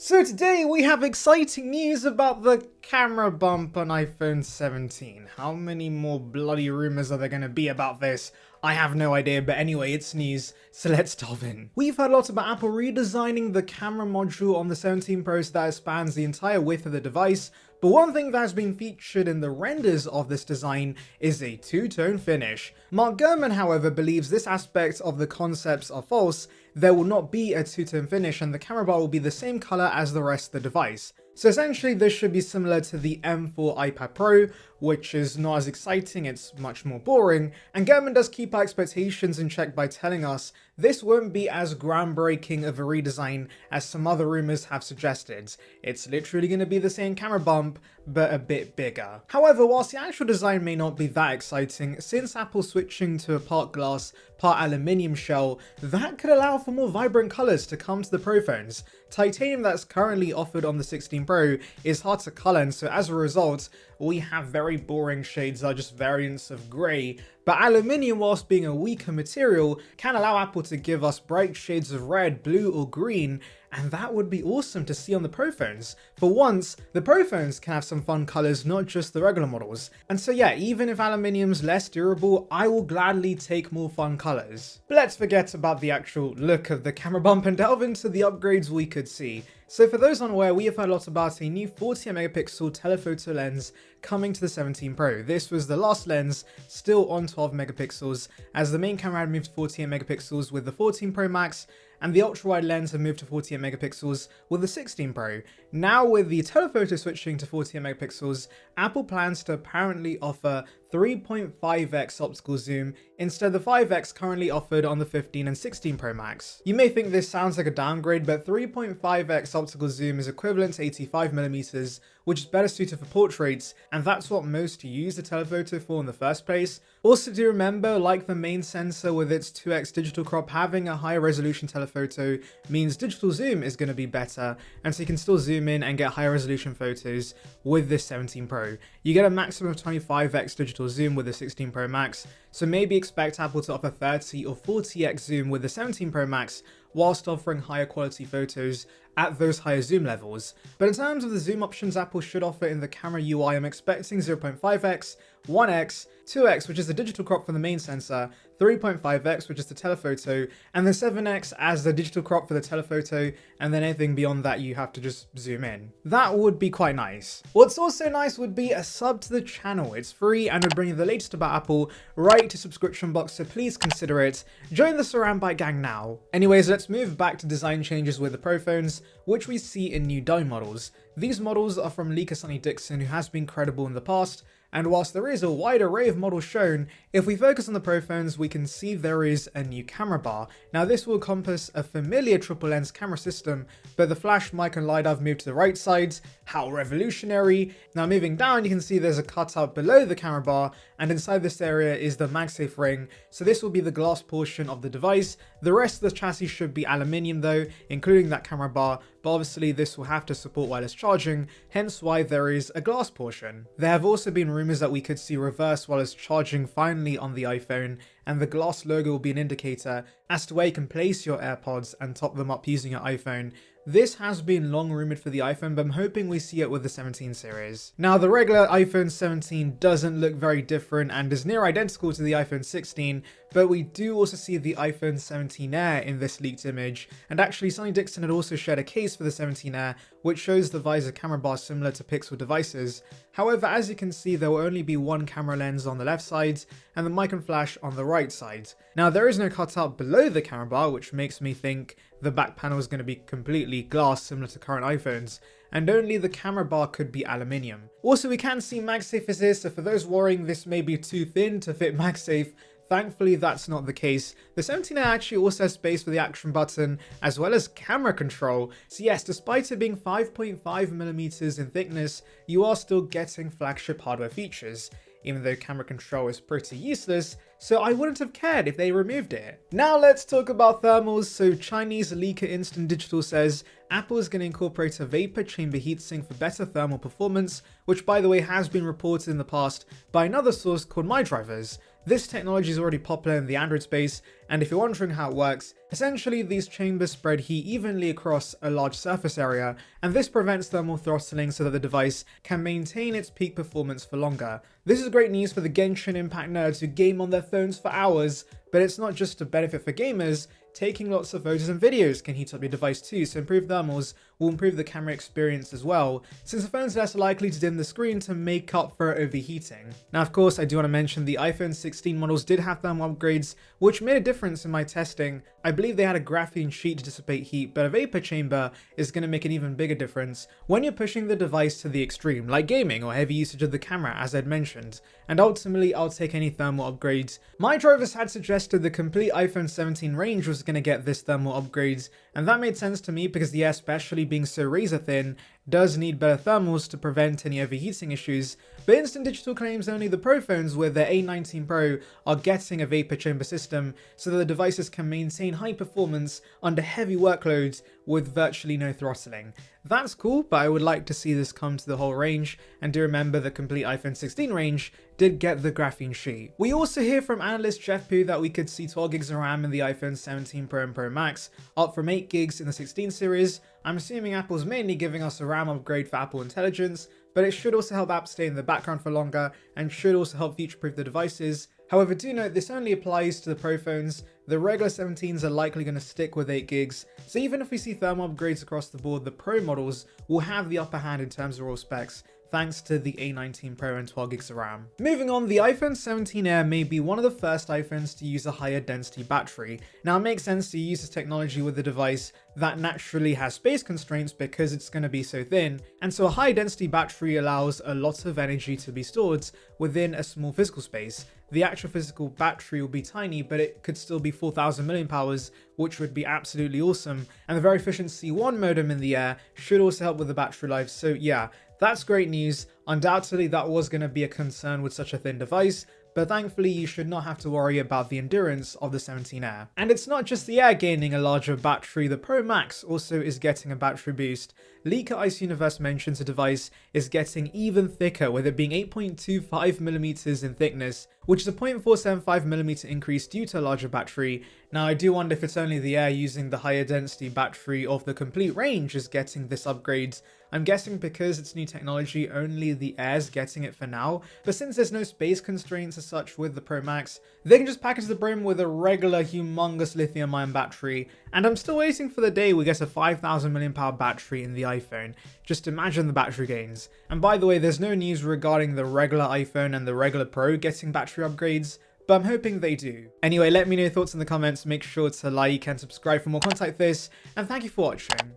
So today we have exciting news about the camera bump on iPhone 17. How many more bloody rumors are there going to be about this? I have no idea, but anyway, it's news, so let's dive in. We've heard a lot about Apple redesigning the camera module on the 17 Pro so that it spans the entire width of the device, but one thing that has been featured in the renders of this design is a two-tone finish. Mark Gurman, however, believes this aspect of the concepts are false. There will not be a two-tone finish and the camera bar will be the same color as the rest of the device. So essentially this should be similar to the M4 iPad Pro, which is not as exciting, it's much more boring, and Gurman does keep our expectations in check by telling us this won't be as groundbreaking of a redesign as some other rumors have suggested. It's literally going to be the same camera bump, but a bit bigger. However, whilst the actual design may not be that exciting, since Apple's switching to a part glass, part aluminium shell, that could allow for more vibrant colors to come to the Pro phones. Titanium that's currently offered on the 16 Pro is hard to color, and so as a result, we have very boring shades that are just variants of grey, but aluminium, whilst being a weaker material, can allow Apple to give us bright shades of red, blue or green, and that would be awesome to see on the Pro phones. For once, the Pro phones can have some fun colours, not just the regular models. And so yeah, even if aluminium's less durable, I will gladly take more fun colours. But let's forget about the actual look of the camera bump and delve into the upgrades we could see. So for those unaware, we have heard a lot about a new 48 megapixel telephoto lens coming to the 17 Pro. This was the last lens, still on 12 megapixels, as the main camera had moved to 48 megapixels with the 14 Pro Max, and the ultra-wide lens have moved to 48 megapixels with the 16 Pro. Now with the telephoto switching to 48 megapixels, Apple plans to apparently offer 3.5x optical zoom instead of the 5x currently offered on the 15 and 16 Pro Max. You may think this sounds like a downgrade, but 3.5x optical zoom is equivalent to 85mm, which is better suited for portraits, and that's what most use the telephoto for in the first place. Also do remember, like the main sensor with its 2x digital crop, having a higher resolution telephoto means digital zoom is going to be better, and so you can still zoom in and get higher resolution photos with this 17 Pro. You get a maximum of 25x digital zoom with the 16 Pro Max, so maybe expect Apple to offer 30 or 40x zoom with the 17 Pro Max, whilst offering higher quality photos at those higher zoom levels. But in terms of the zoom options Apple should offer in the camera UI, I'm expecting 0.5x, 1x, 2x, which is the digital crop for the main sensor, 3.5x, which is the telephoto, and then 7x as the digital crop for the telephoto, and then anything beyond that you have to just zoom in. That would be quite nice. What's also nice would be a sub to the channel. It's free and would bring you the latest about Apple right to subscription box, so please consider it. Join the Saranbyte gang now. Anyways, let's move back to design changes with the Pro phones, which we see in new dome models. These models are from leaker Sonny Dixon, who has been credible in the past, and whilst there is a wide array of models shown, if we focus on the Pro phones, we can see there is a new camera bar. Now this will encompass a familiar triple lens camera system, but the flash, mic and LiDAR have moved to the right sides. How revolutionary. Now moving down, you can see there's a cutout below the camera bar, and inside this area is the MagSafe ring, so this will be the glass portion of the device. The rest of the chassis should be aluminium though, including that camera bar, but obviously this will have to support wireless charging, hence why there is a glass portion. There have also been rumors that we could see reverse wireless charging finally on the iPhone, and the glass logo will be an indicator as to where you can place your AirPods and top them up using your iPhone. This has been long rumored for the iPhone, but I'm hoping we see it with the 17 series. Now the regular iPhone 17 doesn't look very different and is near identical to the iPhone 16, but we do also see the iPhone 17 Air in this leaked image, and actually Sonny Dixon had also shared a case for the 17 Air which shows the visor camera bar similar to Pixel devices. However, as you can see, there will only be one camera lens on the left side and the mic and flash on the right side. Now there is no cutout below the camera bar, which makes me think the back panel is going to be completely glass similar to current iPhones, and only the camera bar could be aluminium. Also, we can see MagSafe is here, so for those worrying this may be too thin to fit MagSafe, thankfully that's not the case. The 17 actually also has space for the action button as well as camera control, so yes, despite it being 5.5mm in thickness, you are still getting flagship hardware features, even though camera control is pretty useless, so I wouldn't have cared if they removed it. Now let's talk about thermals. So Chinese leaker Instant Digital says Apple is going to incorporate a vapor chamber heatsink for better thermal performance, which by the way has been reported in the past by another source called MyDrivers. This technology is already popular in the Android space, and if you're wondering how it works, essentially these chambers spread heat evenly across a large surface area, and this prevents thermal throttling so that the device can maintain its peak performance for longer. This is great news for the Genshin Impact nerds who game on their phones for hours, but it's not just a benefit for gamers. Taking lots of photos and videos can heat up your device too, so improved thermals will improve the camera experience as well, since the phone's less likely to dim the screen to make up for overheating. Now of course I do want to mention the iPhone 16 models did have thermal upgrades, which made a difference in my testing. I believe they had a graphene sheet to dissipate heat, but a vapor chamber is going to make an even bigger difference when you're pushing the device to the extreme, like gaming or heavy usage of the camera as I'd mentioned, and ultimately I'll take any thermal upgrades. My drivers had suggested the complete iPhone 17 range was going to get this thermal upgrades, and that made sense to me because the air, especially being so razor thin, does need better thermals to prevent any overheating issues, but Instant Digital claims only the Pro phones with their A19 Pro are getting a vapor chamber system so that the devices can maintain high performance under heavy workloads with virtually no throttling. That's cool, but I would like to see this come to the whole range, and do remember the complete iPhone 16 range did get the graphene sheet. We also hear from analyst Jeff Pu that we could see 12 gigs of RAM in the iPhone 17 Pro and Pro Max, up from 8 gigs in the 16 series. I'm assuming Apple's mainly giving us a RAM upgrade for Apple Intelligence, but it should also help apps stay in the background for longer and should also help future-proof the devices. However, do note this only applies to the Pro phones. The regular 17s are likely going to stick with 8 gigs, so even if we see thermal upgrades across the board, the Pro models will have the upper hand in terms of raw specs, thanks to the A19 Pro and 12 gigs of RAM. Moving on, the iPhone 17 Air may be one of the first iPhones to use a higher density battery. Now it makes sense to use this technology with a device that naturally has space constraints because it's going to be so thin, and so a high density battery allows a lot of energy to be stored within a small physical space. The actual physical battery will be tiny, but it could still be 4,000 mAh, which would be absolutely awesome, and the very efficient C1 modem in the Air should also help with the battery life, so yeah, that's great news. Undoubtedly that was going to be a concern with such a thin device, but thankfully you should not have to worry about the endurance of the 17 Air. And it's not just the Air gaining a larger battery, the Pro Max also is getting a battery boost. Leaker Ice Universe mentions the device is getting even thicker, with it being 8.25mm in thickness, which is a 0.475mm increase due to a larger battery. Now I do wonder if it's only the Air using the higher density battery of the complete range is getting this upgrade. I'm guessing because it's new technology, only the Air's getting it for now, but since there's no space constraints as such with the Pro Max, they can just package the brim with a regular humongous lithium-ion battery, and I'm still waiting for the day we get a 5,000 mAh battery in the iPhone. Just imagine the battery gains. And by the way, there's no news regarding the regular iPhone and the regular Pro getting battery upgrades, but I'm hoping they do. Anyway, let me know your thoughts in the comments, make sure to like and subscribe for more content like this, and thank you for watching.